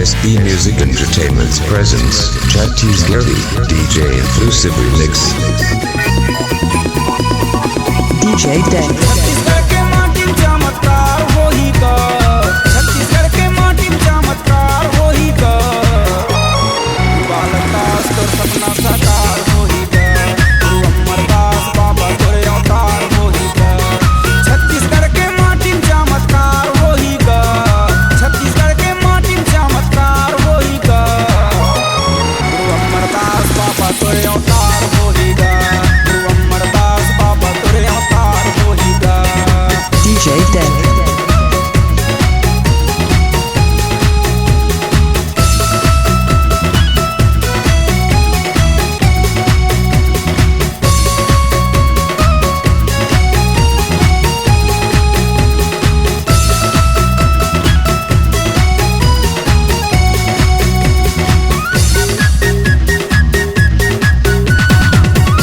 SB Music Entertainment's presence, Chhattisgarhi DJ Inclusive Remix. DJ Day. Chhattisgarh के माटी में चमत्कार होई का, छत्तीसगढ़ के माटी में चमत्कार होई का, बालकदास तो सपना साकार होई का, गुरु अमरदास बाबा तोरे अवतार होई का। छत्तीसगढ़ के माटी में चमत्कार होई का, छत्तीसगढ़ के माटी में चमत्कार होई का, गुरु अमरदास बाबा तोरे अवतार होई का, गुरु अमरदास बाबा तोरे अवतार होई का। DJ Day.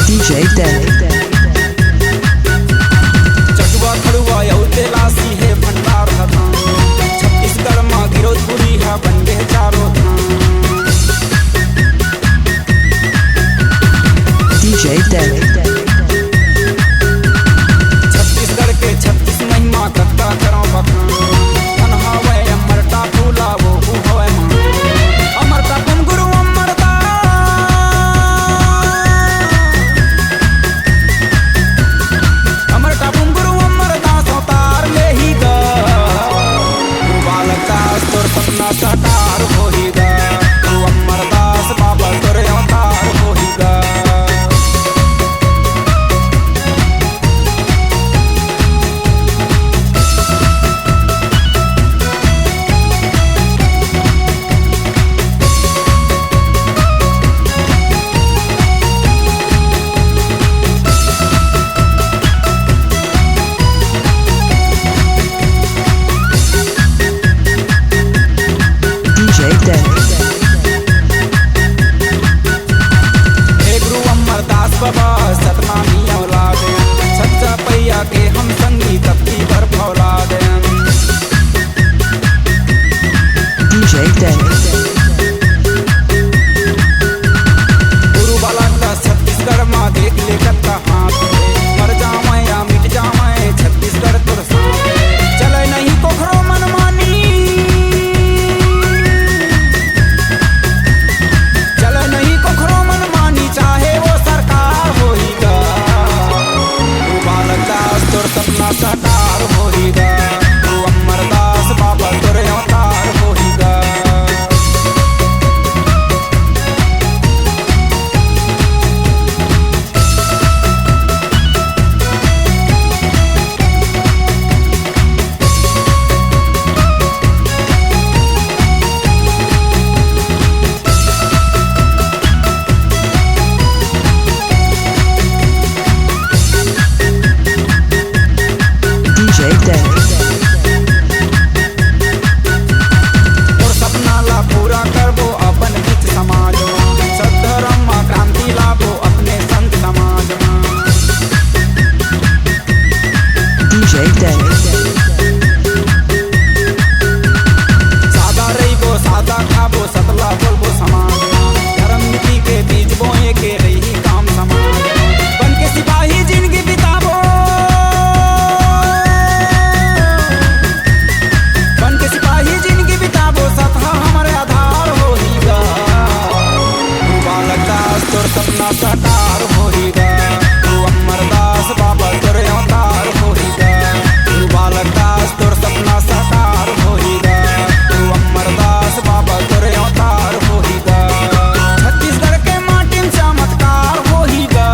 DJ Day. Chatua खड़ुआ यौते लासी है भंडार धाम, छत्तीसगढ़ माँ गिरोधपुरी है बन गए चारों धाम। DJ Day. छत्तीसगढ़ के 36 महिमा कत्ता करो बखान, मन हवे अमर टापू लावो हु हवे मान। अमर टापुम गुरु अमरदास, अमर टापुम गुरु अमरदास अवतार लेही गा, गुरु बालकदास तोर सपना साकार होही गा, गुरु अमरदास बाबा तोरे अवतार होही गा। DJ Day. हे गुरु अमरदास बाबा सतनामी औलाद, सच्चा पैया के हम संगी तपती पर फौलाद। DJ Day. गुरु बालकदास छत्तीसगढ़ माँ देख ले कत्ता हाथ, मर जावे या मिट जावे छत्तीसगढ़ तुर साथ। चले नहीं पोखरो मनमानी, चले नहीं पोखरो मनमानी, चाहे वो सरकार होई गा, गुरु बालकदास तोर सपना साकार होई गा, गुरु अमरदास बाबा तोरे अवतार होई गा। DJ Day. और सपना ला पूरा करबो अपन बीच समाज में, सद्धर्म में क्रांति लाबो अपने संत समाज में। DJ Day. सादा रहिबो सादा खाबो सतला बोलबो समाज में, धर्म नीति के बीज बोए के रही काम समाज में। बन के सिपाही जिंदगी बिताबो, बन के सिपाही जिंदगी बिताबो, सतहा हमारे आधार होही गा, गुरु बालकदास तोर सपना साकार होही गा, गुरु अमरदास बाबा तोरे अवतार होही गा, गुरु बालकदास तोर सपना साकार होही गा, गुरु अमरदास बाबा तोरे अवतार होही गा। छत्तीसगढ़ के माटी में चमत्कार होही गा,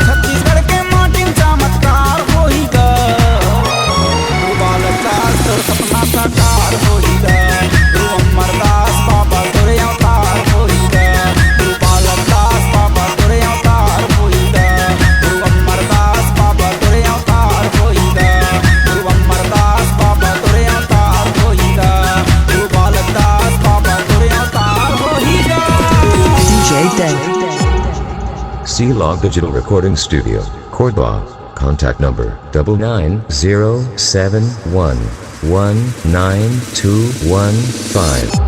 छत्तीसगढ़ के माटी में चमत्कार होही गा, गुरु बालकदास तोर सपना साकार होही गा, गुरु अमरदास बाबा तोरे अवतार होही गा, गुरु बालकदास बाबा तोरे अवतार होही गा, गुरु अमरदास बाबा तोरे अवतार होही गा, गुरु अमरदास बाबा तोरे अवतार होही गा, गुरु बालकदास बाबा तोरे अवतार होही गा। DJ Day. C-Log Digital Recording Studio, Cordoba. Contact number 99071192115.